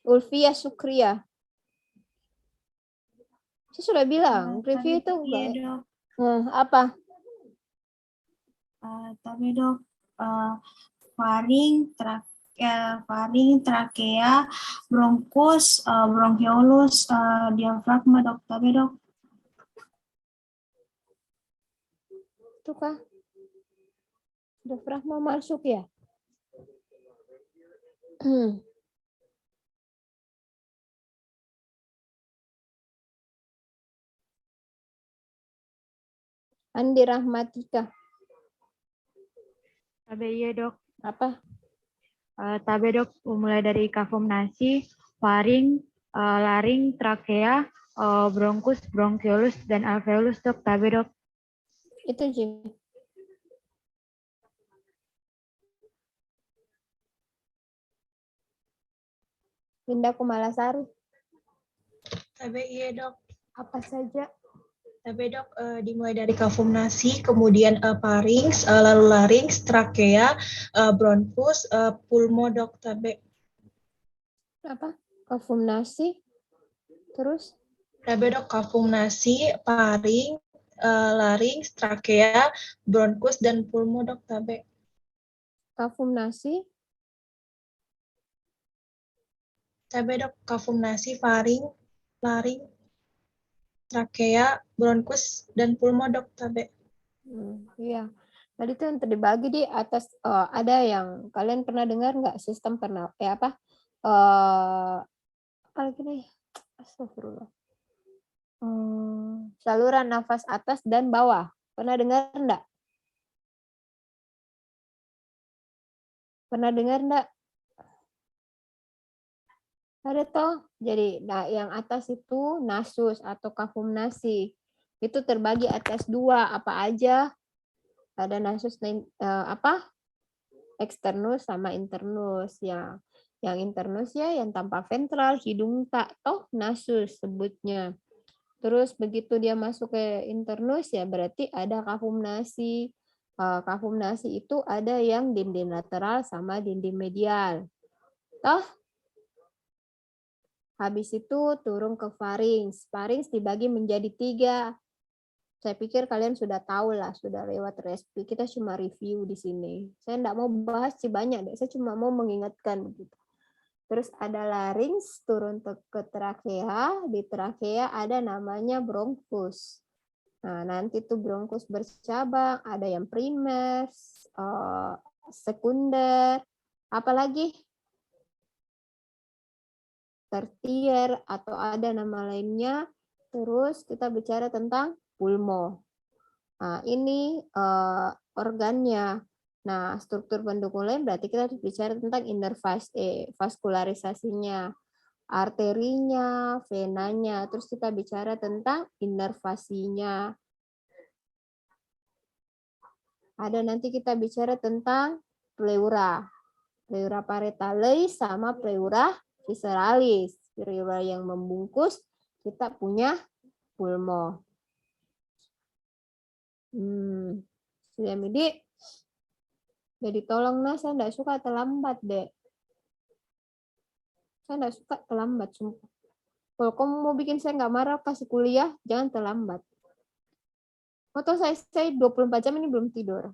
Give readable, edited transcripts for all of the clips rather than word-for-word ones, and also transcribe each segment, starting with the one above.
Ulfia Sukria. Saya sudah bilang, review itu enggak. Iya dok. Apa? Tapi dok, faring, trakea, bronkus, bronkiolus, diafragma dok. Tapi dok. Itu kah? Diafragma masuk ya? Andi Rahmatika. Tabe iya dok. Apa? Tabe dok, mulai dari kafum nasi, faring, laring, trakea, bronkus, bronkiolus, dan alveolus dok. Tabe dok. Itu Jim. Linda Kumalasari. Tabe iya dok. Apa saja? Tabe dok dimulai dari kafum nasi, kemudian pharynx, lalu larynx, trakea, bronchus, pulmo dok. Tabe. Apa? Kafum nasi. Terus? Tabe dok kafum nasi, pharynx, larynx, trakea, bronchus, dan pulmo dok. Tabe. Kafum nasi. Tabe dok kafum nasi, pharynx, larynx, trakea, bronchus, dan pulmo dok. Tabe. Iya. Tadi tuh yang terbagi di atas ada yang kalian pernah dengar nggak sistem pernah apa lagi nih? Astagfirullah. Saluran nafas atas dan bawah. Pernah dengar enggak? Pernah dengar enggak? Ada toh. Jadi, yang atas itu nasus atau kafum nasi. Itu terbagi atas dua apa aja? Ada nasus eksternus sama internus ya. Yang internus ya yang tanpa ventral, hidung tak toh nasus sebutnya. Terus begitu dia masuk ke internus ya berarti ada kafum nasi. Kafum nasi itu ada yang dinding lateral sama dinding medial. Toh habis itu turun ke pharynx. Pharynx dibagi menjadi 3. Saya pikir kalian sudah tahu lah, sudah lewat respi. Kita cuma review di sini. Saya enggak mau bahas sih banyak deh. Saya cuma mau mengingatkan begitu. Terus ada larynx turun ke trakea. Di trakea ada namanya bronchus. Nah, nanti tuh bronchus bercabang. Ada yang primer, sekunder, apalagi tertier atau ada nama lainnya. Terus kita bicara tentang pulmo. Nah, ini organnya. Nah, struktur pendukung lain berarti kita harus bicara tentang vaskularisasinya, arterinya, venanya. Terus kita bicara tentang inervasinya. Ada nanti kita bicara tentang pleura. Pleura parietalis sama pleura visceralis. Pleura yang membungkus, kita punya pulmo. Jadi tolong saya enggak suka terlambat, Dek. Saya enggak suka terlambat, sumpah. Kalau kamu mau bikin saya enggak marah, kasih kuliah, jangan terlambat. Foto saya 24 jam ini belum tidur.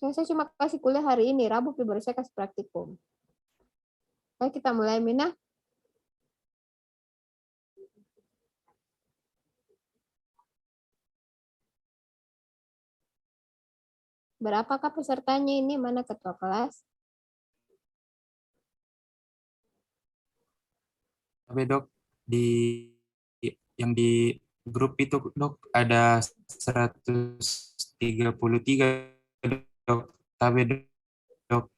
Saya cuma kasih kuliah hari ini, Rabu baru saya kasih praktikum. Oke, kita mulai, Mina. Berapakah pesertanya ini? Mana ketua kelas? Tapi dok, yang di grup itu dok ada 133 dok. Tapi dok.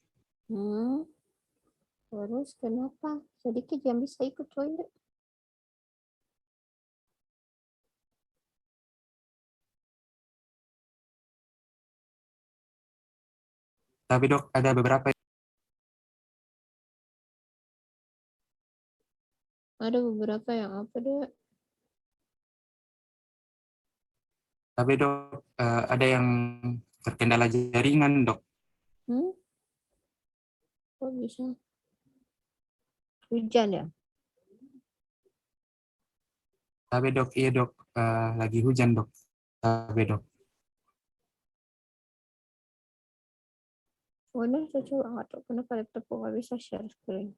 Terus kenapa? Sedikit yang bisa ikut toilet. Tapi dok ada beberapa. Ada beberapa yang apa, Dek? Tapi dok ada yang terkendala jaringan dok. Kok bisa? Hujan ya? Tabe dok, iya dok. Lagi hujan dok. Tabe dok. Oh, ini saya coba nggak tahu kenapa laptopku nggak bisa share screen.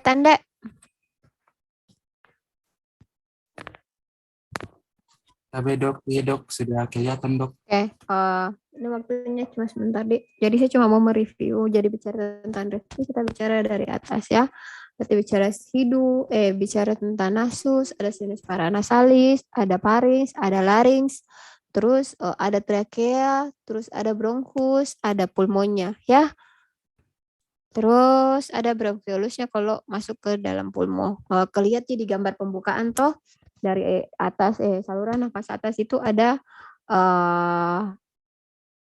Tanda. Tabe dok, iya dok. Sudah kelihatan dok. Oke, ini waktunya cuma sebentar, Dik. Jadi saya cuma mau mereview, jadi bicara tentang review, kita bicara dari atas ya. Berarti bicara bicara tentang nasus, ada sinus paranasalis, ada pharynx, ada larynx, terus ada trachea, terus ada bronchus, ada pulmonnya ya. Terus ada bronchiolusnya kalau masuk ke dalam pulmo. Kelihatan di gambar pembukaan toh dari atas saluran nafas atas itu ada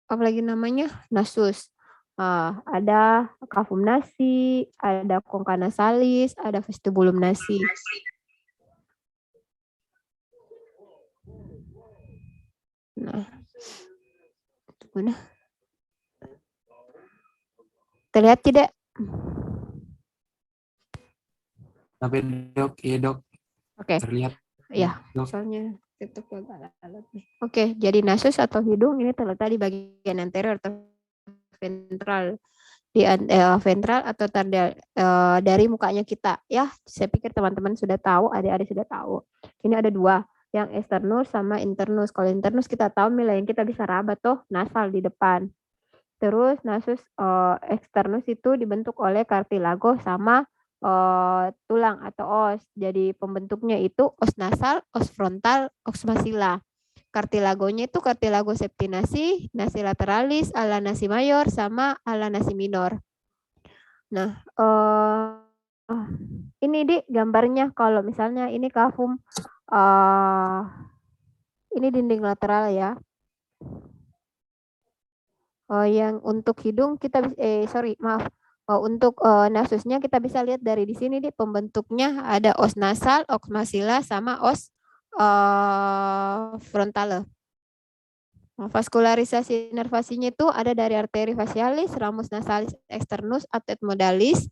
apa lagi namanya? Nasus. Ada kafum nasi, ada congca nasalis, ada vestibulum nasi. Nah, itu mana? Terlihat tidak? Tabe dok, iya dok. Oke. Terlihat Ya, dok. soalnya tutup agak lalat nih. Oke, jadi nasus atau hidung ini terletak di bagian anterior atau ventral di ventral atau dari mukanya kita ya. Saya pikir teman-teman sudah tahu, adik-adik sudah tahu. Ini ada dua, yang externus sama internus. Kalau internus kita tahu yang kita bisa raba tuh nasal di depan. Terus nasus externus itu dibentuk oleh kartilago sama tulang atau os. Jadi pembentuknya itu os nasal, os frontal, os maxilla. Kartilagonya itu kartilago septinasi, nasi lateralis, ala nasi mayor, sama ala nasi minor. Nah, ini di gambarnya kalau misalnya ini kafum, ini dinding lateral ya. Yang untuk hidung kita, Untuk nasusnya kita bisa lihat dari di sini di pembentuknya ada os nasal, os maxilla, sama os frontale. Vaskularisasi inervasinya itu ada dari arteri facialis, ramus nasalis externus, atau ethmodalis,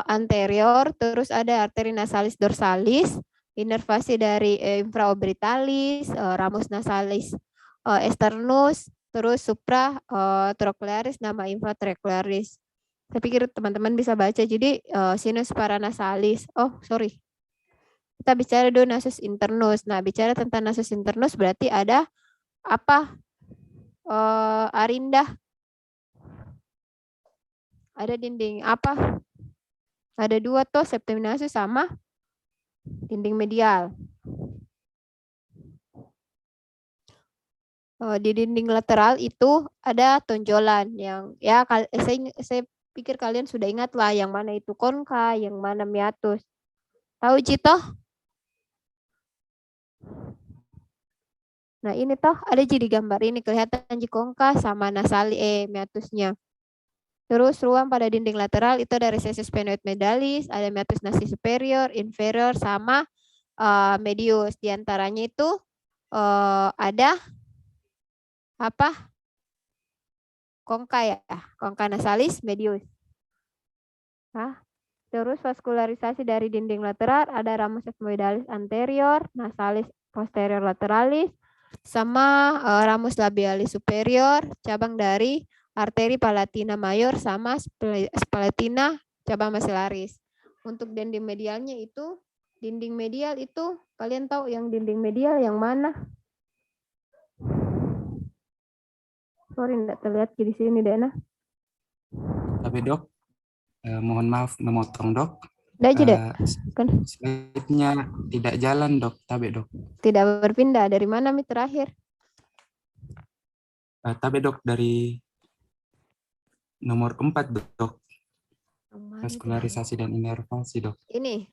anterior, terus ada arteri nasalis dorsalis, inervasi dari infraorbitalis, ramus nasalis externus, terus supra trochlearis, nama infratrochlearis. Saya pikir teman-teman bisa baca. Jadi sinus paranasalis. Oh, sorry. Kita bicara dulu nasus internus. Nah, bicara tentang nasus internus berarti ada apa? Arinda. Ada dinding apa? Ada dua tuh, septum nasus sama dinding medial. Di dinding lateral itu ada tonjolan yang ya saya pikir kalian sudah ingat lah yang mana itu konka, yang mana meatus. Tahu Cito? Nah ini toh ada jadi gambar ini kelihatan konka sama nasali meatusnya. Terus ruang pada dinding lateral itu ada recessus sphenoid medalis, ada meatus nasi superior, inferior, sama medius. Di antaranya itu ada apa? Konka ya, konka nasalis, medius. Nah, terus vaskularisasi dari dinding lateral ada ramus ethmoidalis anterior, nasalis posterior lateralis, sama ramus labialis superior, cabang dari arteri palatina mayor sama spalatina cabang maxillaris. Untuk dinding medialnya itu, dinding medial itu kalian tahu yang dinding medial yang mana? Sorry, enggak terlihat di sini, Dena. Tapi dok, mohon maaf memotong dok. Udah aja, Dek. Slide-nya tidak jalan dok, tapi dok. Tidak berpindah. Dari mana Mi terakhir? Tapi dok dari nomor 4 dok. Vaskularisasi dan inervasi dok. Ini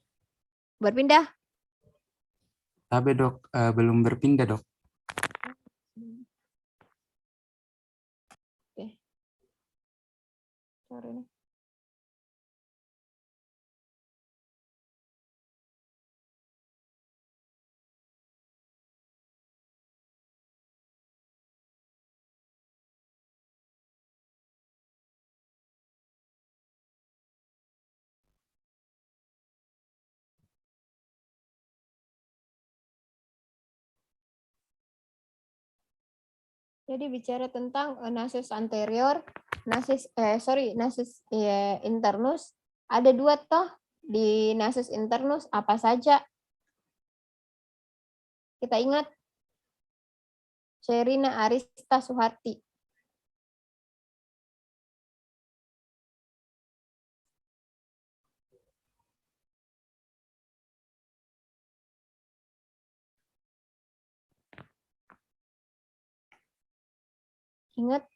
berpindah. Tapi dok belum berpindah dok. Oke. Sorry nih. Jadi bicara tentang nasus anterior, nasus internus, ada dua toh di nasus internus apa saja? Kita ingat Sherina Arista Suharti. Ingat?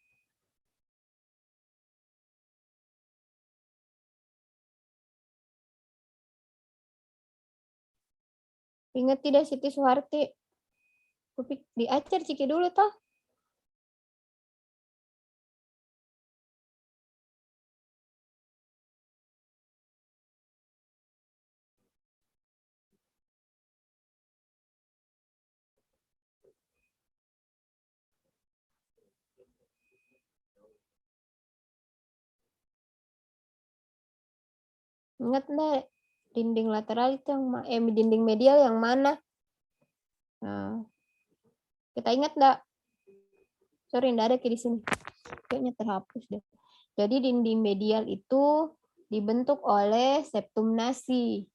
Ingat tidak Siti Suharti? Diajar ciki dulu toh. Ingat enggak dinding lateral itu yang dinding medial yang mana? Nah, kita ingat enggak? Sorry, enggak ada di sini. Kayaknya terhapus deh. Jadi dinding medial itu dibentuk oleh septum nasi.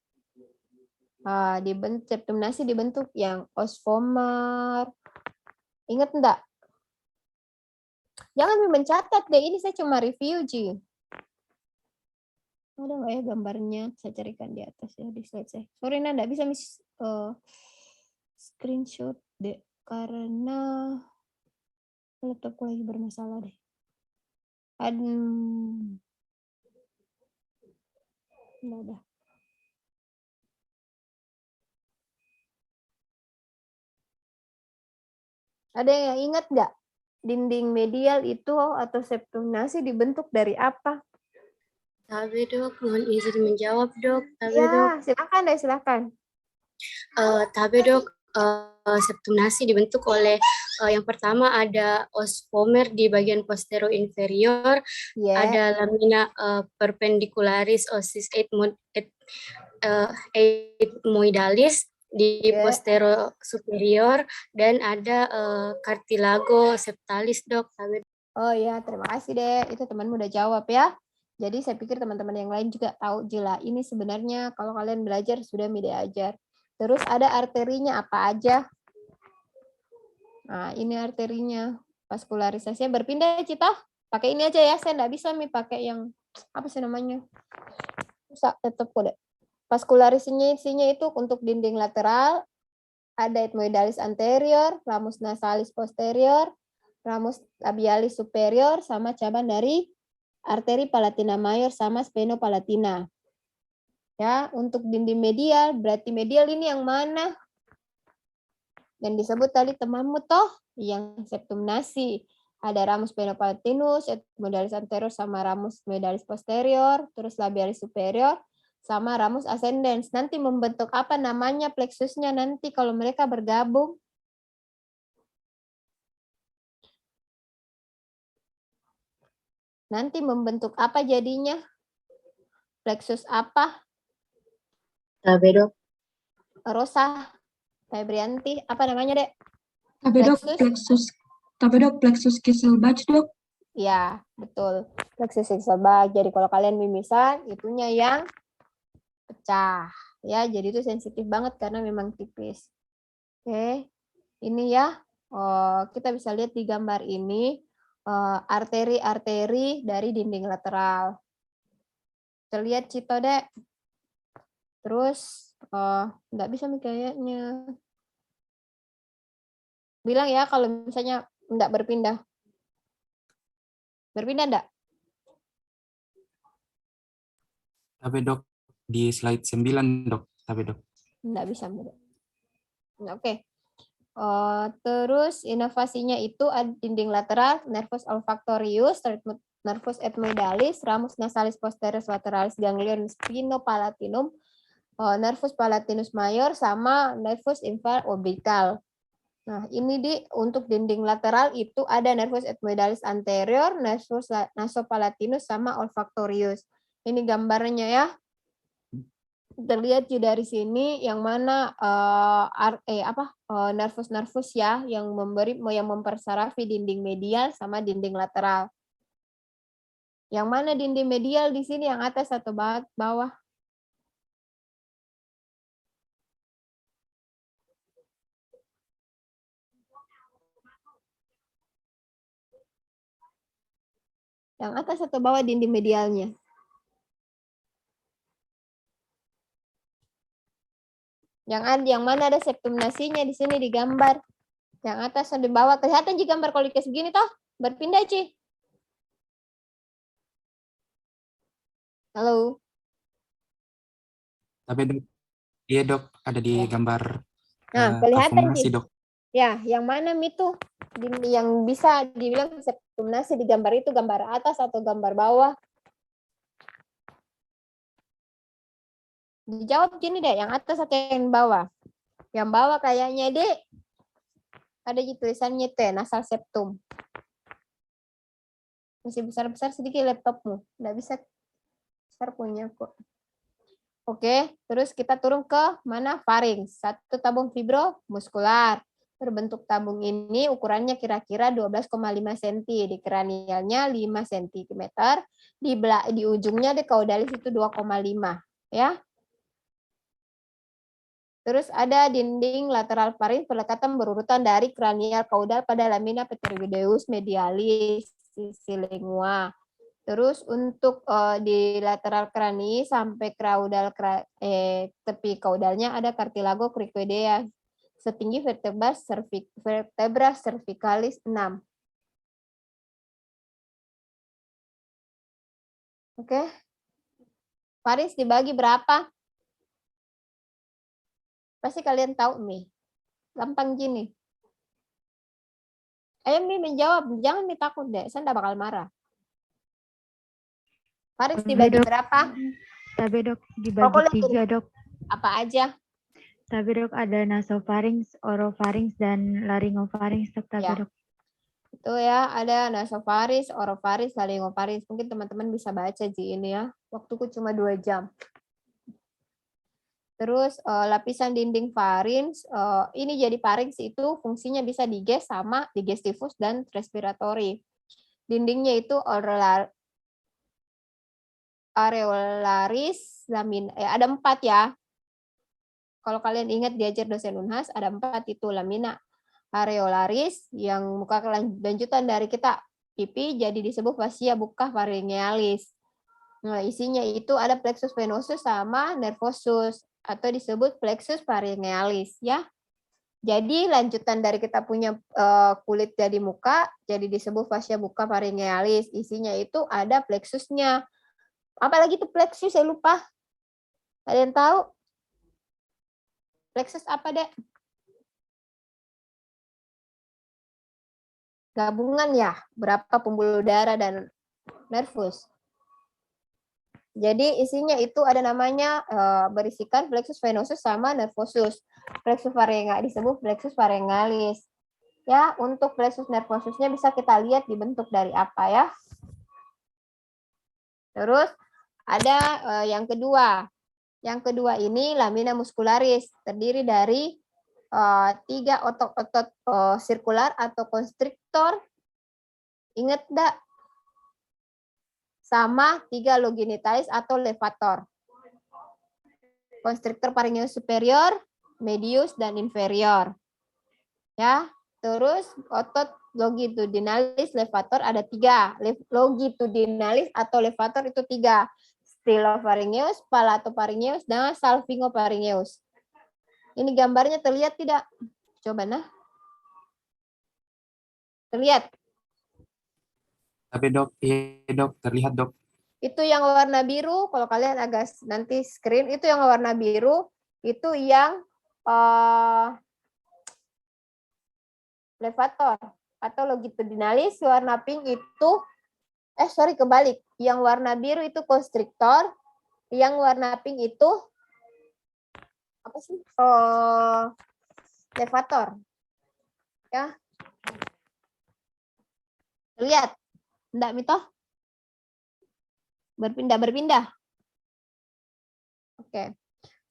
Septum nasi dibentuk yang os vomer. Ingat enggak? Jangan mencatat deh, ini saya cuma review, Ji. Ada nggak ya gambarnya? Saya carikan di atas ya, di slide saya. Sorry, Nanda, bisa screenshot deh, karena laptopku lagi bermasalah deh. Nggak ada. Ada yang ingat nggak? Dinding medial itu atau septum nasi dibentuk dari apa? Tabe dok, mohon izin menjawab dok. Tabe Ya, dok. silakan deh, silakan. Tabe dok, septum nasi dibentuk oleh yang pertama ada ospomer di bagian posterior inferior, Ya, ada lamina perpendicularis osis ethmoidalis di Ya. posterior superior, dan ada cartilago septalis dok. Tabe. Oh ya, terima kasih deh. Itu temanmu udah jawab ya. Jadi saya pikir teman-teman yang lain juga tahu jela. Ini sebenarnya kalau kalian belajar sudah diajar. Terus ada arterinya apa aja? Nah, ini arterinya. Vaskularisasinya berpindah, Cita. Pakai ini aja ya. Saya nggak bisa nih pakai yang apa sih namanya? Susah tetap kode. Vaskularisasinya itu untuk dinding lateral, ada ethmoidalis anterior, ramus nasalis posterior, ramus labialis superior, sama cabang dari arteri palatina mayor sama spenopalatina. Ya, untuk dinding medial, berarti medial ini yang mana? Yang disebut tadi temanmu toh, yang septum nasi. Ada ramus spenopalatinus, ethmoidalis anterior sama ramus ethmoidalis posterior, terus labialis superior, sama ramus ascendens. Nanti membentuk apa namanya plexusnya nanti kalau mereka bergabung? Nanti membentuk apa jadinya? Plexus apa? Tabe dok. Rosa, Febrianti, apa namanya, Dek? Tabe dok, plexus Kisselbach dok. Ya, betul. Plexus Kisselbach. Jadi kalau kalian mimisan, itunya yang pecah. Ya, jadi itu sensitif banget karena memang tipis. Oke, ini ya. Kita bisa lihat di gambar ini arteri-arteri dari dinding lateral. Terlihat Cito, Dek. Terus nggak bisa nih kayaknya. Bilang ya kalau misalnya nggak berpindah. Berpindah enggak? Tabe dok, di slide 9 dok. Tabe dok. Enggak bisa. Oke. Terus inovasinya itu ada dinding lateral, nervus olfactorius, nervus ethmoidalis, ramus nasalis posterior lateralis ganglion spinopalatinum, nervus palatinus mayor, sama nervus inferior orbital. Nah, ini untuk dinding lateral itu ada nervus ethmoidalis anterior, nervus nasopalatinus, sama olfactorius. Ini gambarnya ya. Terlihat dari sini yang mana nervus-nervus ya yang mempersarafi dinding medial sama dinding lateral. Yang mana dinding medial di sini, yang atas atau bawah? Yang atas atau bawah dinding medialnya? Yang mana ada septum nasinya di sini digambar. Yang atas dan di bawah. Kelihatan di gambar kalau kayak segini toh? Berpindah, Ci. Halo. Tabe dok. Iya dok, ada di gambar Nah, kelihatan nasi dok. Ya, yang mana itu? Yang bisa dibilang septum nasi di gambar itu gambar atas atau gambar bawah? Dijawab gini deh, yang atas atau yang bawah? Yang bawah kayaknya, Dek. Ada di tulisannya T, nasal septum. Masih besar-besar sedikit laptopmu. Nggak bisa besar punya kok. Oke, terus kita turun ke mana? Farinx. Satu tabung fibromuskular. Berbentuk tabung ini ukurannya kira-kira 12,5 cm. Di kranialnya 5 cm. Di ujungnya di caudalis itu 2,5. Ya. Terus ada dinding lateral farinx pendekatan berurutan dari kranial kaudal pada lamina pterygoideus medialis sisi lingua. Terus untuk di lateral krani sampai caudal tepi caudalnya ada cartilago cricoidea setinggi vertebra cervicalis 6. Oke. Farinx dibagi berapa? Pasti kalian tahu nih. Gampang gini. Ayo Mi menjawab, jangan Mi takut deh, saya enggak bakal marah. Farinx dibagi Dok. berapa? Tabe dok dibagi Pokoknya 3 dok. Apa aja? Tabe dok ada nasofarinx, orofarinx, dan laryngofarinx dok. Tabe Ya. dok. Itu ya, ada nasofarinx, orofarinx, laryngofarinx. Mungkin teman-teman bisa baca di ini ya. Waktuku cuma 2 jam. Terus lapisan dinding farinx, ini jadi farinx itu fungsinya bisa diges sama digestivus dan respiratory. Dindingnya itu areolaris, ada 4 ya. Kalau kalian ingat diajar dosen Unhas, ada 4 itu lamina areolaris, yang muka lanjutan dari kita pipi, jadi disebut fascia bucca pharyngealis. Nah, isinya itu ada plexus venosus sama nervosus, atau disebut plexus pharyngealis ya. Jadi lanjutan dari kita punya kulit jadi muka, jadi disebut fascia bucca pharyngealis. Isinya itu ada plexusnya. Apalagi itu plexus, saya lupa. Ada yang tahu? Plexus apa, Dek? Gabungan ya, berapa pembuluh darah dan nervus. Jadi isinya itu ada namanya berisikan plexus venosus sama nervosus. Plexus pharyngealis disebut plexus pharyngealis. Ya, untuk plexus nervosusnya bisa kita lihat dibentuk dari apa ya. Terus ada yang kedua. Yang kedua ini lamina muscularis, terdiri dari 3 otot-otot sirkular atau konstriktor. Ingat enggak? Sama 3 longinitalis atau levator. Konstriktor pharyngeus superior, medius, dan inferior. Ya, terus otot longitudinalis levator ada 3. Longitudinalis atau levator itu 3. Stylopharyngeus, palatopharyngeus, dan salpingopharyngeus. Ini gambarnya terlihat tidak? Coba nah. Terlihat? Tapi dok, iya dok, terlihat dok. Itu yang warna biru, kalau kalian agak nanti screen, itu yang warna biru, itu yang levator atau longitudinalis. Warna pink itu, kebalik. Yang warna biru itu konstriktor, yang warna pink itu, apa sih? Levator. Ya. Lihat. Enggak, Mito? Berpindah. Oke.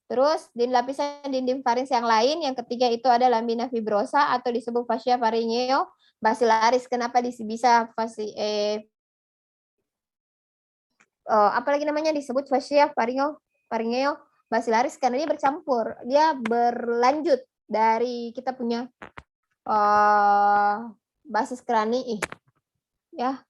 Terus di lapisan dinding farinx yang lain, yang ketiga itu ada lamina fibrosa atau disebut fascia pharyngeo basilaris. Kenapa bisa apalagi namanya disebut fascia pharyngeo basilaris? Karena dia bercampur, dia berlanjut dari kita punya basis krani, ya.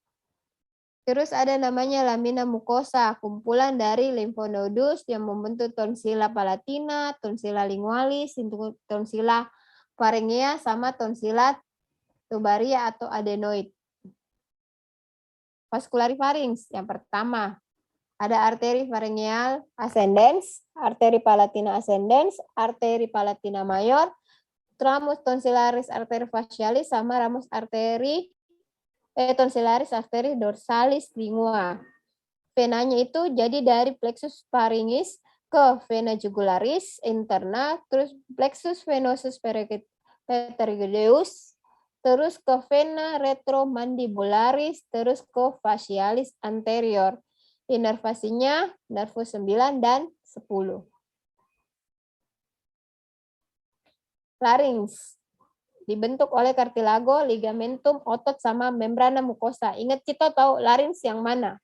Terus ada namanya lamina mucosa, kumpulan dari lymphonodes yang membentuk tonsilla palatina, tonsilla lingualis, tonsilla pharyngea, sama tonsilla tubaria atau adenoid. Vasculari pharynx yang pertama. Ada arteri pharyngeal ascendens, arteri palatina ascendens, arteri palatina mayor, ramus tonsillaris arteri facialis, sama ramus arteri tonsillaris arteris dorsalis lingua. Venanya itu jadi dari plexus pharyngis ke vena jugularis interna, terus plexus venosus pterygoideus, terus ke vena retromandibularis, terus ke facialis anterior. Inervasinya nervus 9 dan 10. Larynx dibentuk oleh kartilago, ligamentum, otot, sama membrana mukosa. Ingat kita tahu larynx yang mana?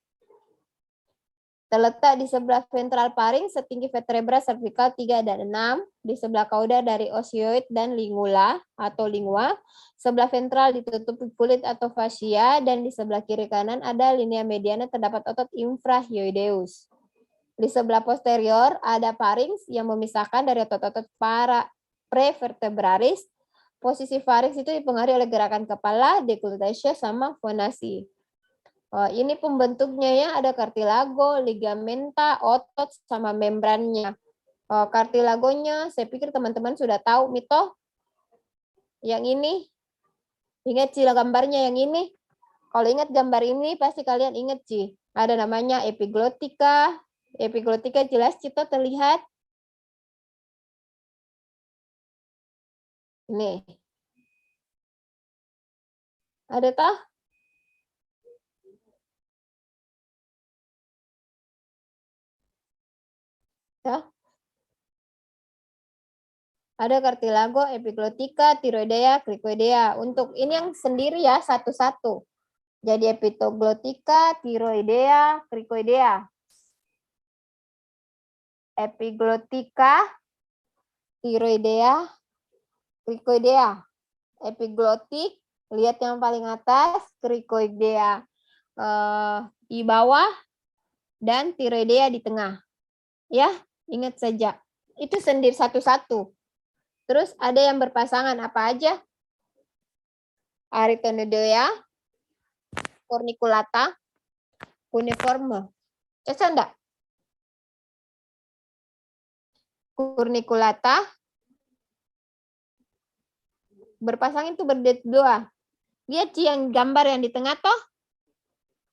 Terletak di sebelah ventral pharynx setinggi vertebra cervical 3 dan 6, di sebelah kauda dari osioid dan lingula atau lingua, sebelah ventral ditutupi kulit atau fascia, dan di sebelah kiri kanan ada linea mediana terdapat otot infrahyoideus. Di sebelah posterior ada pharynx yang memisahkan dari otot-otot prevertebralis. Posisi pharynx itu dipengaruhi oleh gerakan kepala, dekultasio, sama fonasi. Ini pembentuknya ya, ada kartilago, ligamenta, otot, sama membrannya. Kartilagonya, saya pikir teman-teman sudah tahu, Mito. Yang ini, ingat sila gambarnya yang ini. Kalau ingat gambar ini pasti kalian ingat sih. Ada namanya epiglotika. Epiglotika jelas Cito terlihat. Ini. Ada kah? Ya. Ada cartilago, epiglotika, tiroidea, cricoidea. Untuk ini yang sendiri ya, satu-satu. Jadi epiglotika, tiroidea, cricoidea. Epiglotika, tiroidea, cricoidea. Epiglotik, lihat yang paling atas, cricoidea di bawah, dan tiroidea di tengah. Ya, ingat saja. Itu sendiri satu-satu. Terus ada yang berpasangan apa aja? Arachnoidea, corniculata, cuneiforme. Cocok enggak? Corniculata berpasangan itu berdua. Lihat sih yang gambar yang di tengah toh.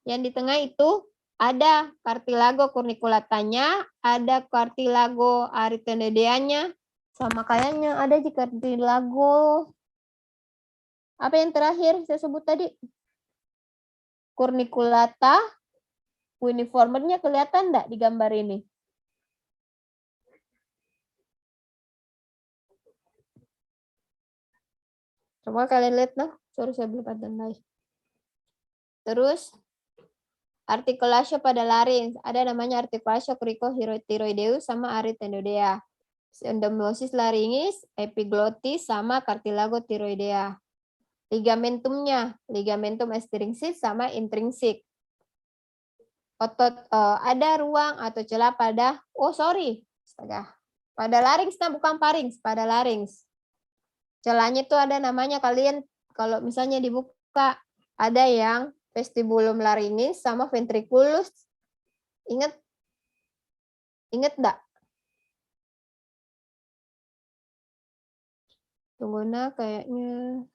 Yang di tengah itu ada cartilago corniculatanya, ada cartilago arachnoideanya, sama kayaknya ada di cartilago. Apa yang terakhir saya sebut tadi? Corniculata, cuneiformenya kelihatan enggak di gambar ini? Coba kalian lihat nah, sorry saya belum ada live. Terus artikulasio pada larynx, ada namanya artikulasio cricotiroideus sama arachnoidea. Endomeiosis laringis, epiglottis sama cartilago tiroidea. Ligamentumnya, ligamentum extrinsic sama intrinsik. Otot ada ruang atau celah pada pada larynx, nah bukan pharynx, pada larynx. Celahnya itu ada namanya, kalian kalau misalnya dibuka ada yang vestibulum laringis sama ventriculus. Ingat enggak? Tunggu nah kayaknya.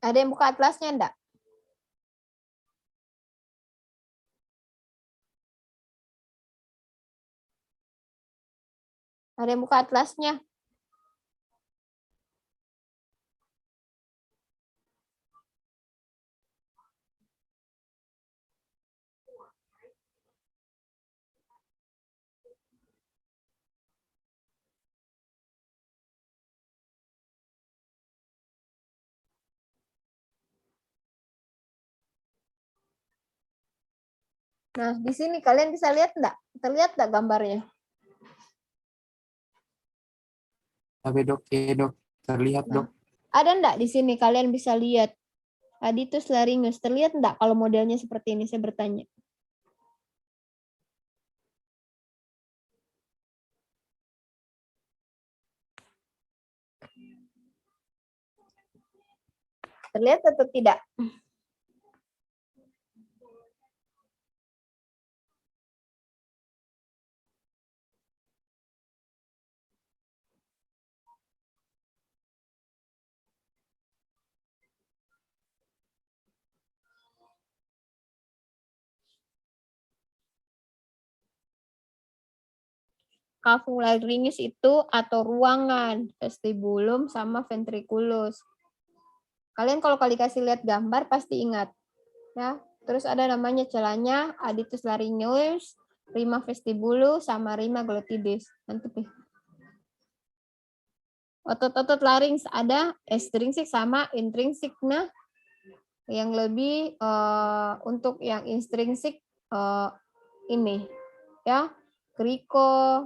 Ada yang buka atlasnya enggak? Ada yang buka atlasnya? Nah, di sini kalian bisa lihat enggak? Terlihat enggak gambarnya? Tabe dok, iya dok. Terlihat Nah, dok. ada enggak di sini kalian bisa lihat Aditus laryngeus? Terlihat enggak kalau modelnya seperti ini? Saya bertanya. Terlihat atau tidak? Cavum laryngeus itu atau ruangan vestibulum sama ventriculus. Kalian kalau kali kasih lihat gambar pasti ingat, ya. Terus ada namanya celahnya Aditus laryngeus, rima vestibulus sama rima glottidis. Nanti otot-otot larynx ada extrinsik sama intrinsik. Nah, yang lebih untuk yang intrinsik ini, ya, kriko,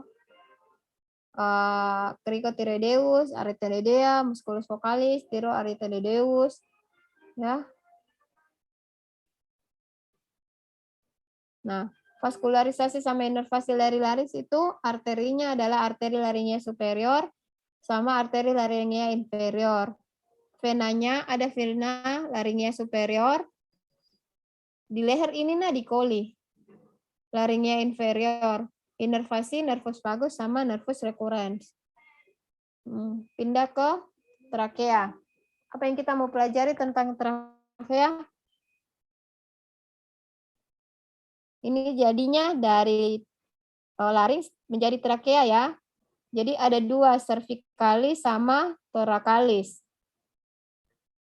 cricotyreoideus, ariterioidea, musculus vocalis, thyroariterioideus, ya. Nah, vaskularisasi sama inervasi larynx itu arterinya adalah arteri laringea superior sama arteri laringea inferior. Venanya ada vena laringea superior. Di leher ini di coli. Laringea inferior. Inervasi nervus vagus sama nervus recurrens. Pindah ke trakea. Apa yang kita mau pelajari tentang trakea? Ini jadinya dari larynx menjadi trakea ya. Jadi ada dua, cervicalis sama thoracalis.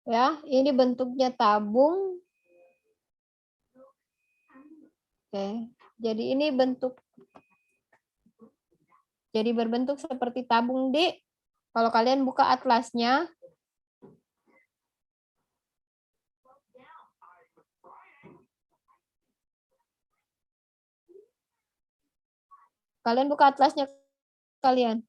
Ya, ini bentuknya tabung. Oke. Jadi ini berbentuk seperti tabung D. Kalau kalian buka atlasnya, kalian.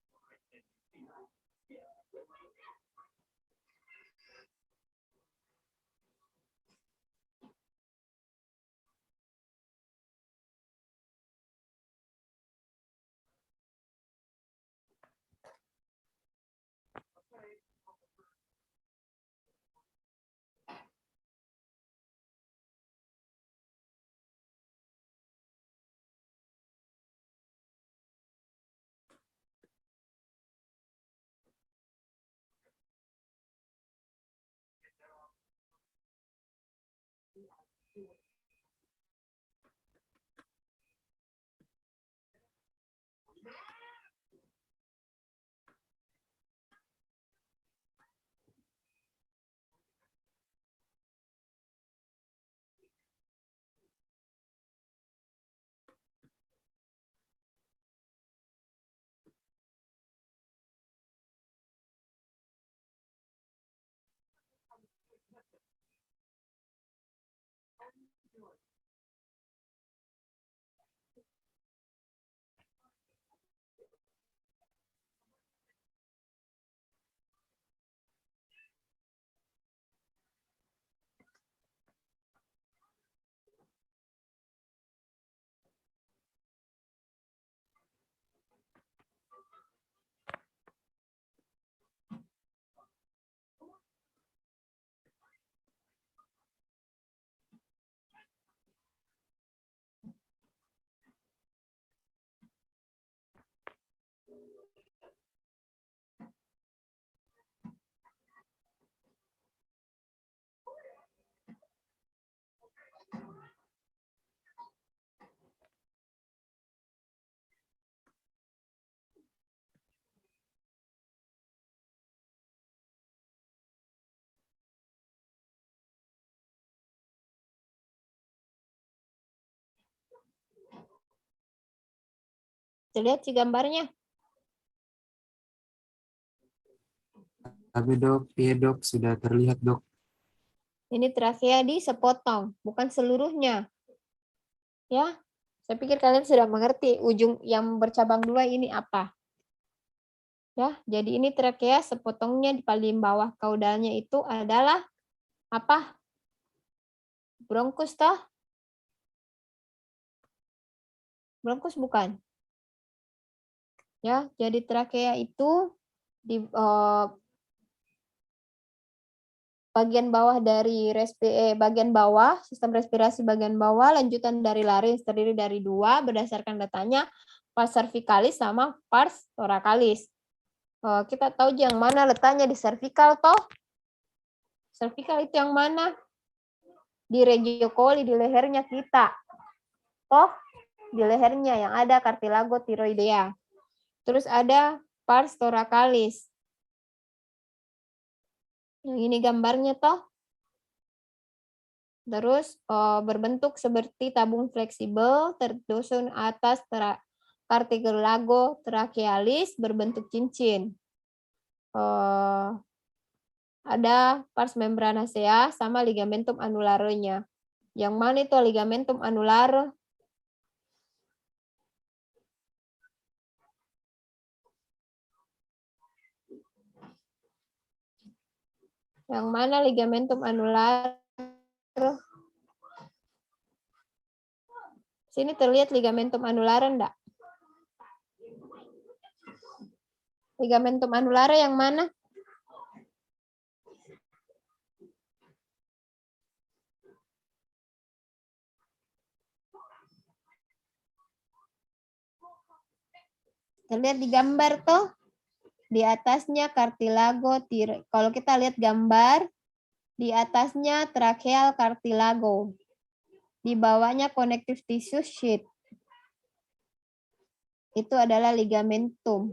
Lihat sih gambarnya. Tapi dok, iya dok, sudah terlihat dok. Ini trakea di sepotong, bukan seluruhnya. Ya, saya pikir kalian sudah mengerti ujung yang bercabang dua ini apa. Ya, jadi ini trakea sepotongnya di paling bawah kaudalnya itu adalah apa? Bronkus toh? Bronkus bukan? Ya, jadi trakea itu di bagian bawah dari bagian bawah, sistem respirasi bagian bawah, lanjutan dari larynx terdiri dari dua berdasarkan datanya pars cervicalis sama pars thoracalis. Kita tahu yang mana letaknya di cervical toh? Cervical itu yang mana? Di regio coli, di lehernya kita. Toh? Di lehernya yang ada cartilago thyroidea. Terus ada pars thoracalis. Yang ini gambarnya toh. Terus berbentuk seperti tabung fleksibel tersusun atas cartilago trachealis berbentuk cincin. Ada pars membranacea sama ligamentum annularnya. Yang mana itu ligamentum annular? Yang mana ligamentum annular? Sini terlihat ligamentum annular enggak? Ligamentum annular yang mana? Terlihat di gambar tuh. Di atasnya cartilago, kalau kita lihat gambar, di atasnya tracheal cartilago. Di bawahnya connective tissue sheath. Itu adalah ligamentum.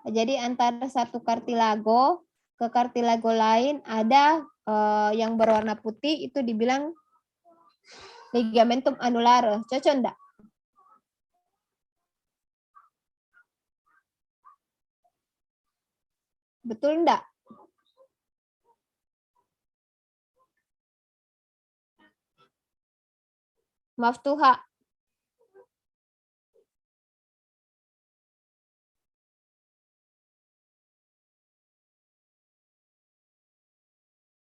Jadi antara satu cartilago ke cartilago lain ada yang berwarna putih, itu dibilang ligamentum annular. Cocok enggak? Betul enggak? Maftuha.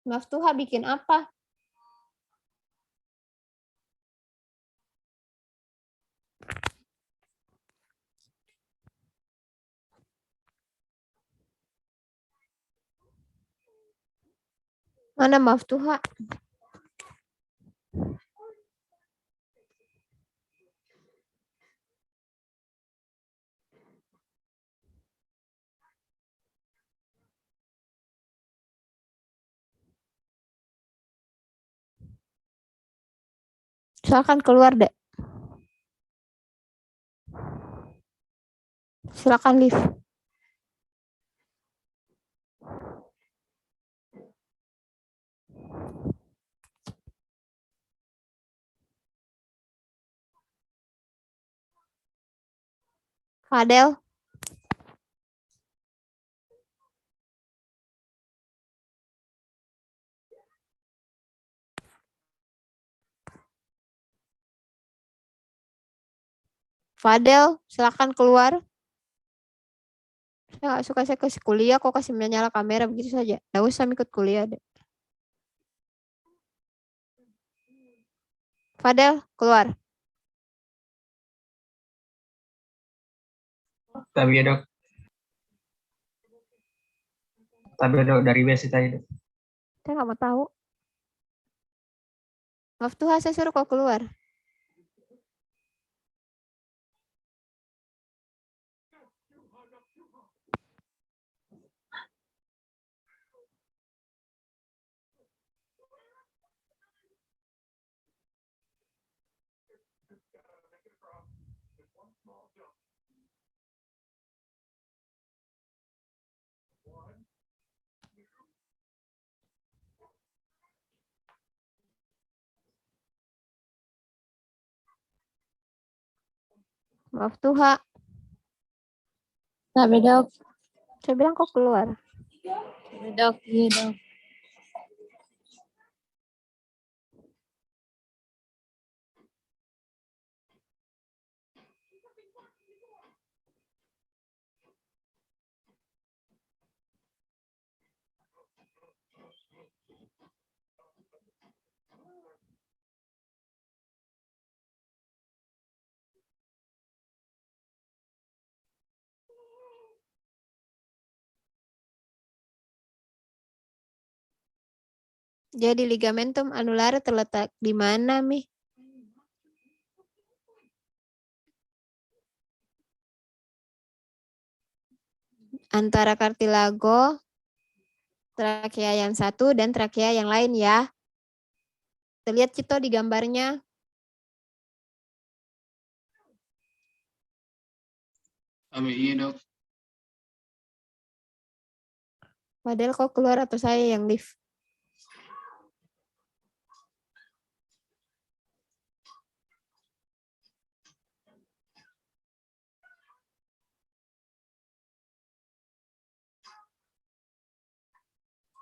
Maftuha bikin apa? Mana Maftuha? Silakan keluar, Dek. Silakan leave. Fadel. Fadel, silakan keluar. Saya nggak suka saya kasih kuliah, kok kasih menyala kamera begitu saja. Nggak usah ikut kuliah deh. Fadel, keluar. Tapi ya dok. Tapi dok dari basic tadi dok. Saya nggak mau tahu. Maftuha, saya suruh kau keluar. Maftuha. Tapi dok, Saya bilang kok keluar. dok, iya dok. Jadi ligamentum anulare terletak di mana, Mi? Antara kartilago, trakea yang satu dan trakea yang lain ya. Terlihat Cito di gambarnya. Iya dok. Padahal kok keluar atau saya yang lift?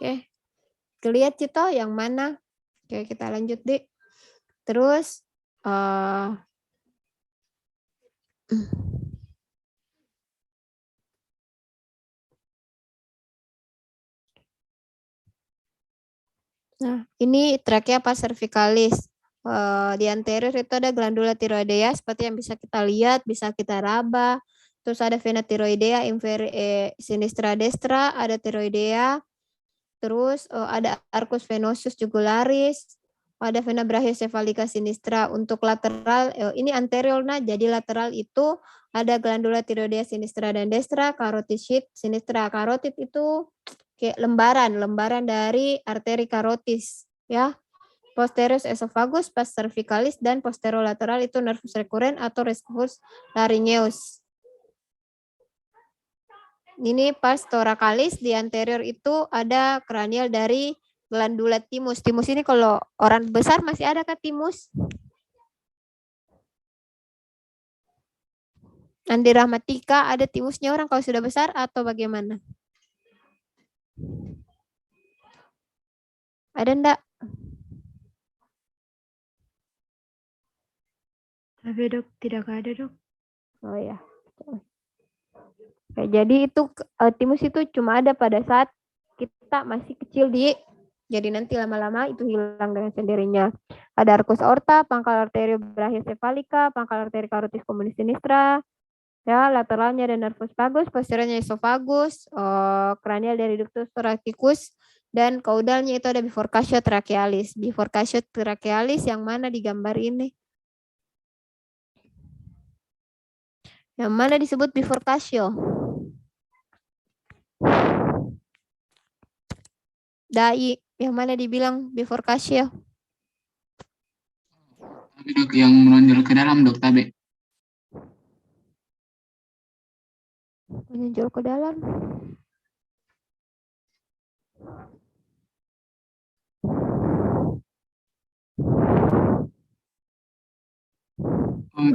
Oke. Kelihatan Cito yang mana? Oke, kita lanjut, Dik. Terus nah, ini trakea pas cervicalis. Di anterior itu ada glandula tiroidea seperti yang bisa kita lihat, bisa kita raba. Terus ada vena tiroidea sinistra destra, ada tiroidea. Terus ada arcus venosus jugularis, ada vena brachiocefalica sinistra. Untuk lateral, ini anterior, nah jadi lateral itu ada glandula tiroidea sinistra dan destra, carotid sheath sinistra. Carotid itu kayak lembaran dari arteri karotis, ya. Posterior esophagus, pas cervicalis, dan posterolateral itu nervus recurrens atau recursus laryngeus. Ini pas thoracalis, di anterior itu ada kranial dari glandula thymus. Thymus ini kalau orang besar masih ada kah thymus? Andi Rahmatika, ada thymusnya orang kalau sudah besar atau bagaimana? Ada enggak? Tapi dok, tidak ada dok. Oh ya. Oke, jadi itu thymus itu cuma ada pada saat kita masih kecil, jadi nanti lama-lama itu hilang dengan sendirinya. Ada arcus aorta, pangkal arteria brachiocefalica, pangkal arteria carotis communis sinistra, ya, lateralnya ada nervus vagus, posteriornya esophagus, kranial dari ductus thoracicus, dan caudalnya itu ada bifurcatio trachealis. Bifurcatio trachealis yang mana di gambar ini? Yang mana disebut bifurcatio? Dai, yang mana dibilang bifurcatio? Dok, yang menonjol ke dalam dok, Tabe. Menonjol ke dalam.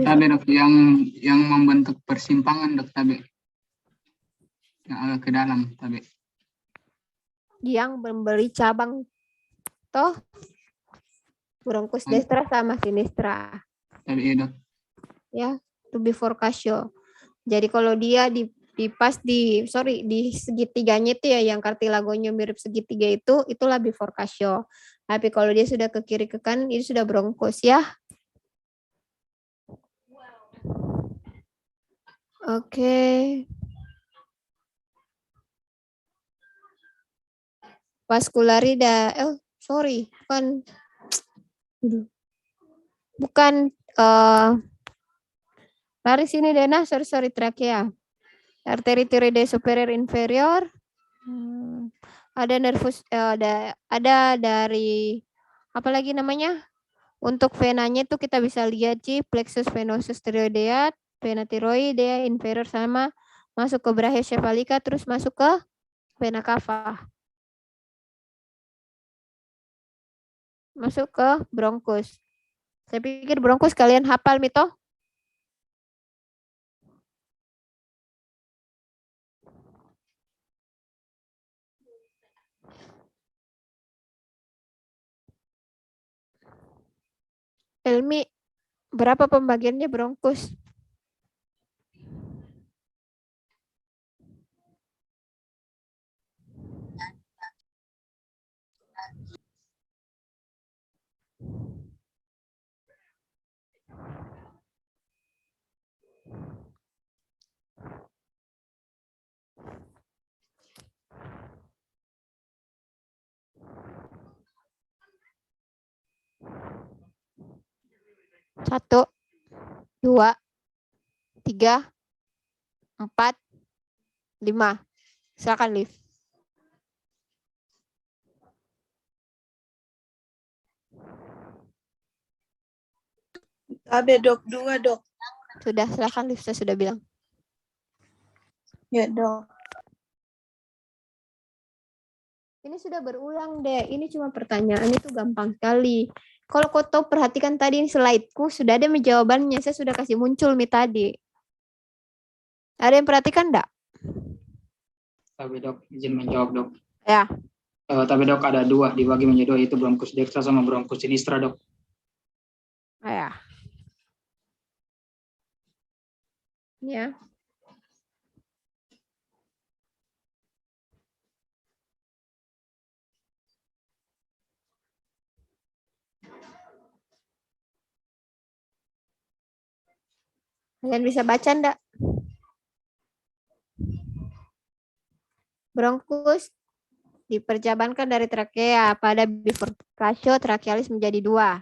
Tabe dok, yang membentuk persimpangan dok, Tabe. Yang agak ke dalam, Tabe. Yang memberi cabang, toh bronchus destra sama sinistra. Tabe iya dok. Ya, to bifurcatio. Jadi kalau dia di segitiganya itu ya, yang kartilagonya mirip segitiga itu, itulah bifurcatio. Tapi kalau dia sudah ke kiri ke kanan, itu sudah bronchus ya. Oke. Vascularida, bukan lari sini Dena, sorry trakea. Arteri tiroidea superior inferior. Ada nervus, ada dari apa lagi namanya? Untuk venanya itu kita bisa lihat plexus venosus tiroidea, vena tiroidea inferior, sama masuk ke brachiocefalica, terus masuk ke vena cava. Masuk ke bronchus. Saya pikir bronchus kalian hafal, Mito? Elmi, berapa pembagiannya bronkus? Satu, 2, 3, 4, 5. Silakan, Liv. Tabe dok, 2 dok. Sudah, silakan, Liv. Saya sudah bilang. Ya dok. Ini sudah berulang deh. Ini cuma pertanyaan itu gampang sekali. Kalau kau tahu perhatikan tadi slide-ku sudah ada jawabannya. Saya sudah kasih muncul tadi. Ada yang perhatikan enggak? Tabe dok, izin menjawab dok. Ya. Tabe dok ada 2 dibagi menjadi 2, yaitu bronkus dextra sama bronkus sinistra dok. Ya. Ya. Kalian bisa baca enggak? Bronkus diperjabankan dari trakea pada bifurcatio trachealis menjadi 2.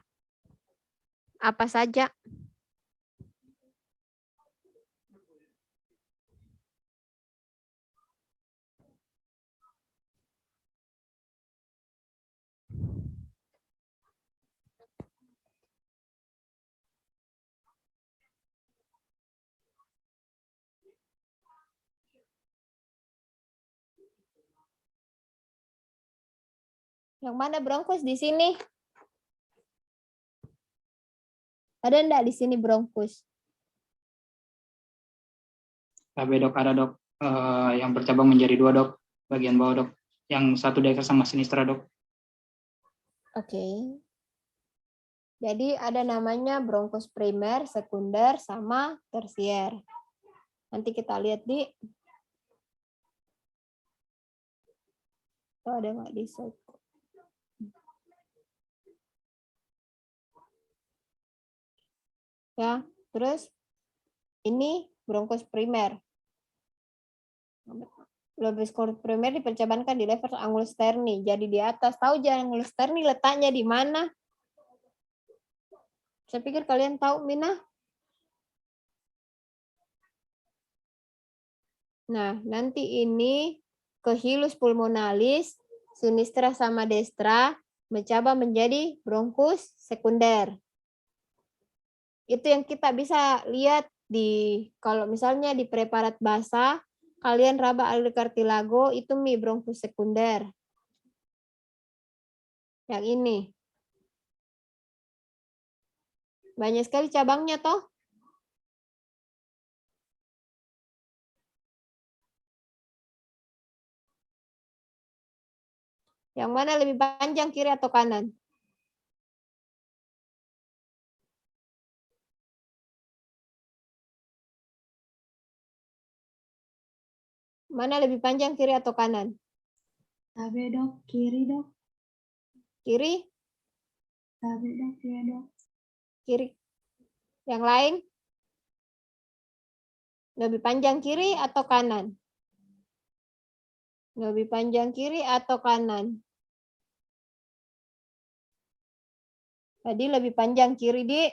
Apa saja? Yang mana bronkus di sini? Ada enggak di sini bronkus? Tabe dok ada dok. Yang bercabang menjadi 2 dok, bagian bawah dok. Yang satu dextra sama sinistra dok. Oke. Jadi ada namanya bronkus primer, sekunder, sama tersier. Nanti kita lihat di ada nggak di slide. Ya, terus ini bronkus primer. Lobus primer diperjabankan di level angulus sterni. Jadi di atas. Tahu jangan angulus sterni letaknya di mana? Saya pikir kalian tahu, Mina. Nah, nanti ini ke hilus pulmonalis, sinistra sama destra, mencoba menjadi bronkus sekunder. Itu yang kita bisa lihat di, kalau misalnya di preparat basah, kalian raba alveolar cartilago, itu bronkus sekunder. Yang ini. Banyak sekali cabangnya toh. Yang mana lebih panjang, kiri atau kanan? Mana lebih panjang, kiri atau kanan? Tabe dok, kiri dok. Kiri? Tabe dok, ya dok. Kiri. Yang lain? Lebih panjang kiri atau kanan? Lebih panjang kiri atau kanan? Tadi lebih panjang kiri, di.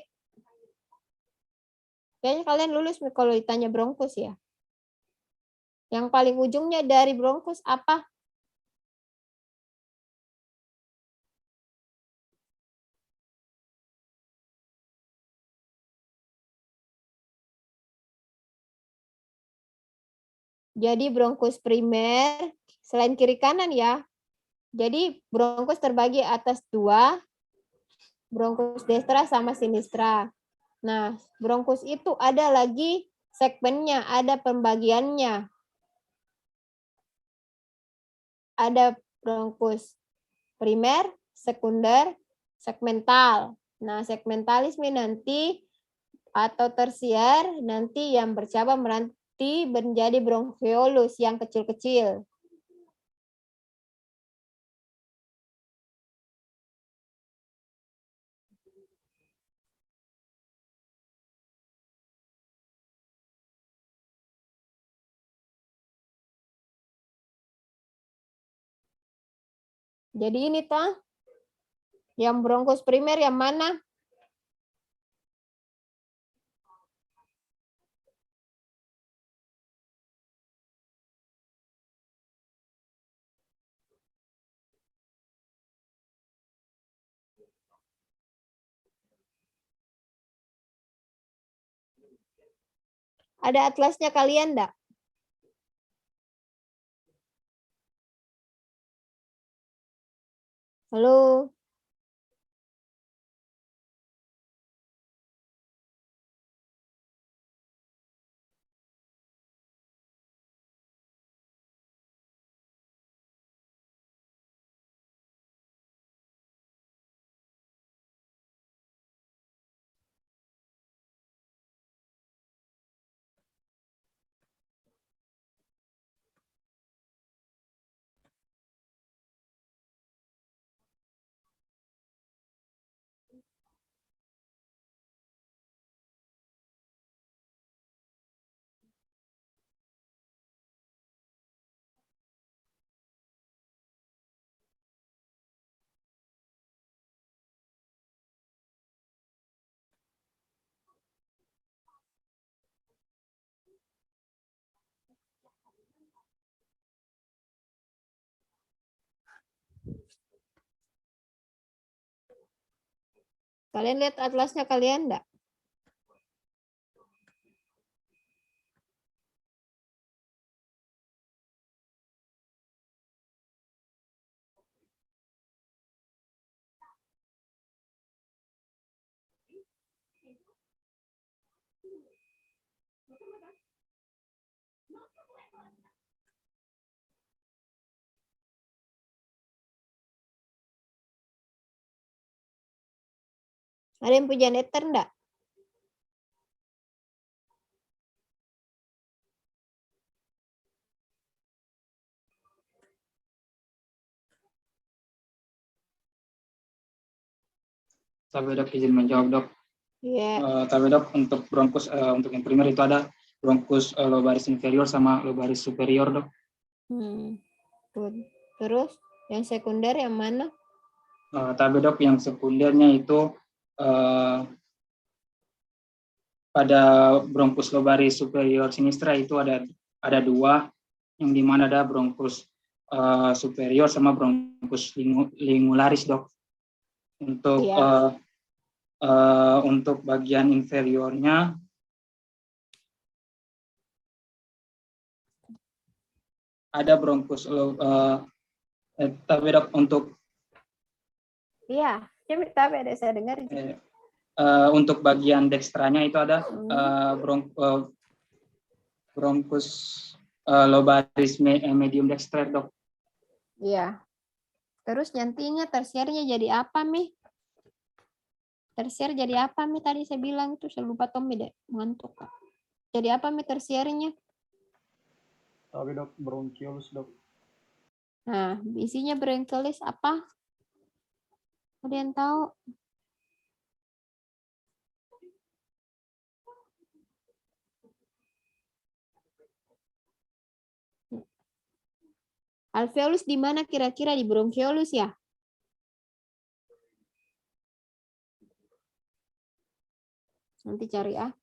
Kayaknya kalian lulus kalau ditanya bronkus ya. Yang paling ujungnya dari bronkus apa? Jadi bronkus primer, selain kiri kanan ya. Jadi bronkus terbagi atas 2, bronkus destra sama sinistra. Nah, bronkus itu ada lagi segmennya, ada pembagiannya. Ada bronkus primer, sekunder, segmental. Nah, segmentalis nanti atau tersier nanti yang bercabang nanti menjadi bronchiolus yang kecil-kecil. Jadi ini toh, yang bronkus primer yang mana? Ada atlasnya kalian enggak? Halo? Kalian lihat atlasnya kalian enggak? Ada yang punya netter enggak? Tapi dok izin menjawab dok. Iya. Tapi dok untuk bronkus untuk yang primer itu ada bronkus lobaris inferior sama lobaris superior dok. Terus yang sekunder yang mana? Tapi dok yang sekundernya itu pada bronkus lobaris superior sinistra itu ada dua, yang dimana ada bronkus superior sama bronkus lingularis dok. Untuk Iya. Untuk bagian inferiornya ada bronkus tapi dok untuk Iya, tapi ada saya dengar. untuk bagian dextranya itu ada bronkus lobaris medium dexter dok. Iya. Terus nantinya tersiernya jadi apa, Mi? Tersier jadi apa, Mi? Tadi saya bilang itu, saya lupa Tommy deh, ngantuk. Jadi apa, Mi, tersiernya? Tapi dok, bronchiolus dok. Nah, isinya bronchiolus apa? Ada yang tahu? Alveolus di mana kira-kira? Di bronchiolus ya? Nanti cari ah.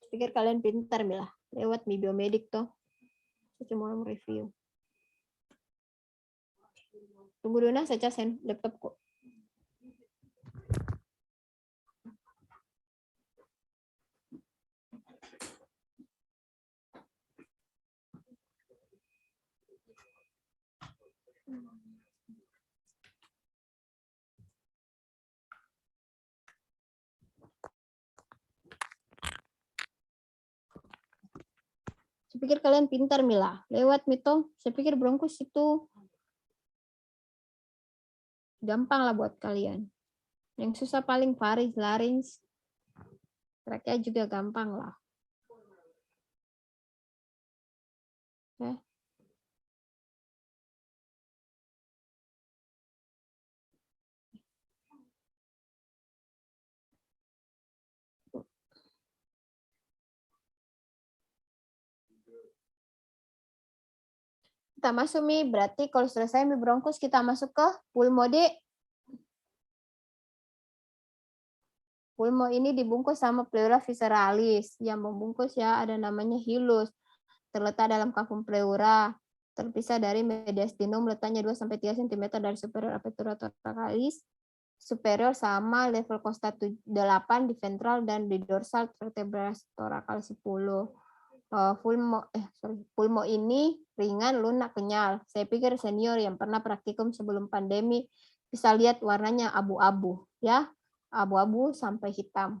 Pikir kalian pintar Mila. Lewat Mi Biomedik toh. Saya cuma mau review. Tunggu dulu nah, saya casen laptopku. Saya pikir kalian pintar Mila. Lewat Mito, saya pikir bronkus itu gampang lah buat kalian. Yang susah paling pharynx, larynx. Trakea juga gampang lah. Oke. Kita masuk Mi, berarti kalau selesai Mi bronkus kita masuk ke pulmo D. Pulmo ini dibungkus sama pleura visceralis. Yang membungkus ya ada namanya hilus. Terletak dalam kafum pleura. Terpisah dari mediastinum, letaknya 2-3 cm dari superior apertura thoracalis. Superior sama level costa 8 di ventral dan di dorsal vertebra thoracal 10. Pulmo ini ringan, lunak, kenyal. Saya pikir senior yang pernah praktikum sebelum pandemi bisa lihat warnanya abu-abu, ya, abu-abu sampai hitam.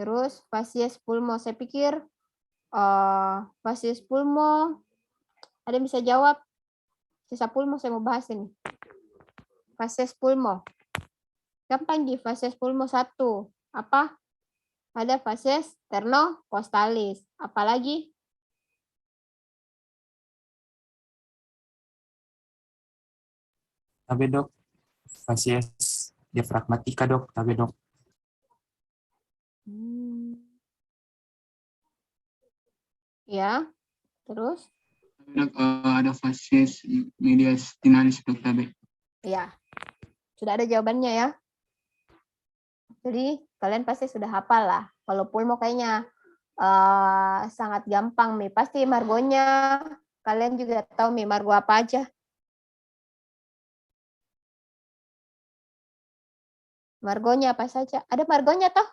Terus facies pulmo, saya pikir facies pulmo, ada yang bisa jawab? Sisa pulmo saya mau bahas ini. Facies pulmo, gampang di facies pulmo 1, apa? Ada facies ternocostalis. Apalagi? Tabe dok, facies diafragmatika dok, tabe dok. Ya, terus? Dok, ada facies mediastinalis dok tabe. Ya, sudah ada jawabannya ya. Jadi kalian pasti sudah hafal lah. Kalau pulmo kayaknya sangat gampang Mi. Pasti margonya kalian juga tahu Mi, margo apa aja. Margonya apa saja? Ada margonya toh?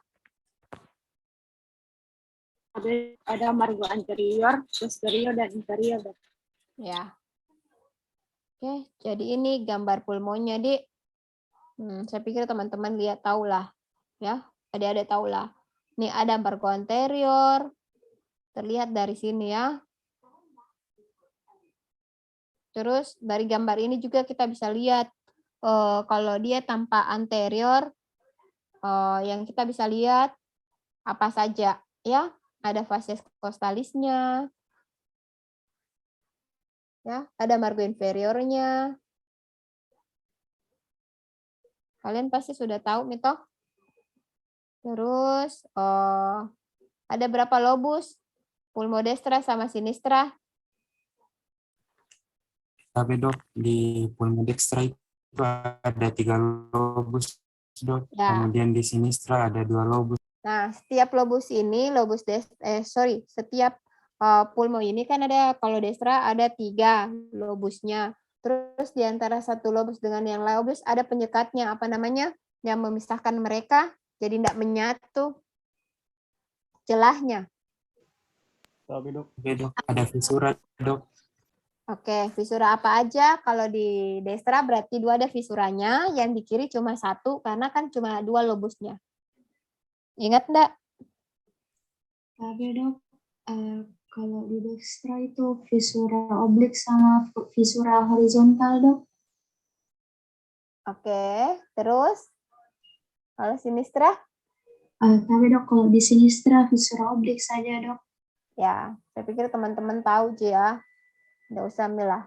Ada margo anterior, posterior, dan inferior. Ya. Oke, jadi ini gambar pulmonya, Dik. Saya pikir teman-teman lihat tahu lah. Ya, adik-adik tahu lah. Ini ada margo anterior. Terlihat dari sini ya. Terus dari gambar ini juga kita bisa lihat kalau dia tanpa anterior, yang kita bisa lihat apa saja ya. Ada facies costalisnya, ya, ada margo inferiornya. Kalian pasti sudah tahu nih toh. Terus ada berapa lobus? Pulmodestra sama sinistra. Tabe dok, di pulmodextra itu ada 3 lobus dok. Ya. Kemudian di sinistra ada 2 lobus. Nah, setiap lobus ini, setiap pulmo ini kan ada, kalau destra ada 3 lobusnya. Terus di antara satu lobus dengan yang lain lobus ada penyekatnya, apa namanya? Yang memisahkan mereka, jadi tidak menyatu celahnya. Tabe dok. Ada visura dok. Oke, visura apa aja? Kalau di destra berarti 2 ada visuranya, yang di kiri cuma 1 karena kan cuma 2 lobusnya. Ingat enggak? Tabe dok, kalau di dextra itu visura oblik sama visura horizontal dok. Oke, terus kalau sinistra? Tabe dok, kalau di sinistra visura oblik saja dok. Ya, saya pikir teman-teman tahu aja ya. Nggak usah milah.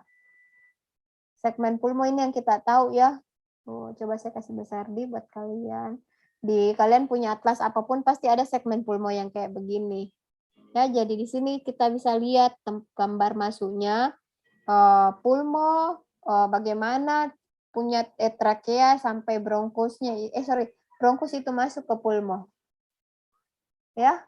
Segmen pulmo ini yang kita tahu ya. Coba saya kasih besar di buat kalian. Di kalian punya atlas apapun pasti ada segmen pulmo yang kayak begini. Ya, jadi di sini kita bisa lihat gambar masuknya pulmo, bagaimana punya trakea sampai bronkusnya. Bronkus itu masuk ke pulmo. Ya.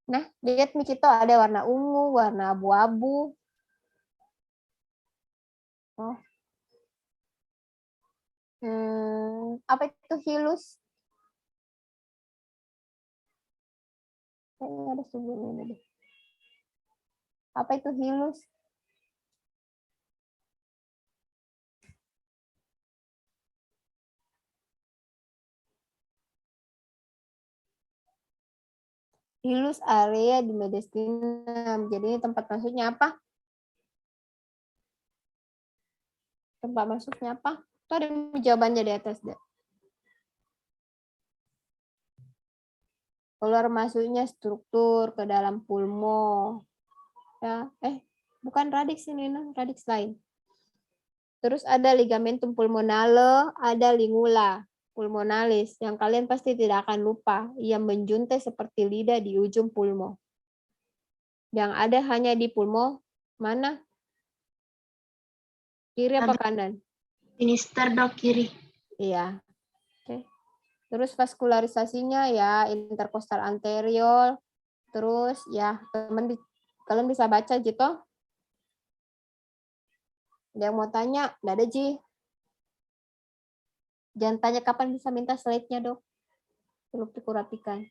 Nah, lihat Mikito ada warna ungu, warna abu-abu. Oh. Apa itu hilus? Kayaknya ada sebelumnya deh. Apa itu hilus? Hilus area di mediastinum. Jadi ini tempat masuknya apa? Tempat masuknya apa? Itu ada jawabannya di atas deh. Keluar masuknya struktur ke dalam pulmo. Ya, bukan radix ini, radix lain. Terus ada ligamentum pulmonale, ada lingula pulmonalis yang kalian pasti tidak akan lupa, yang menjuntai seperti lidah di ujung pulmo. Yang ada hanya di pulmo mana? Kiri apa kanan? Sinister dok, kiri. Iya. Oke. Terus vaskularisasinya ya interkostal anterior. Terus ya kalian bisa baca gitu. Ada yang mau tanya? Nggak ada, Ji. Jangan tanya kapan bisa minta slide-nya, Dok. Perlu dikurapikan.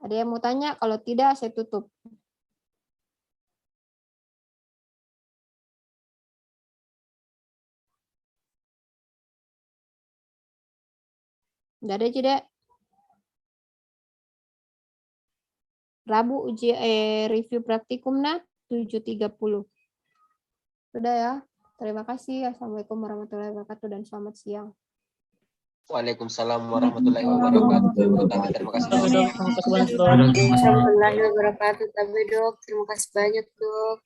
Ada yang mau tanya? Kalau tidak, saya tutup. Nggak ada, Ji, Dek. Rabu review praktikumnya 7.30. Sudah ya. Terima kasih. Assalamualaikum warahmatullahi wabarakatuh dan selamat siang. Waalaikumsalam warahmatullahi wabarakatuh. Terima kasih. Warahmatullahi wabarakatuh. Terima kasih banyak dok.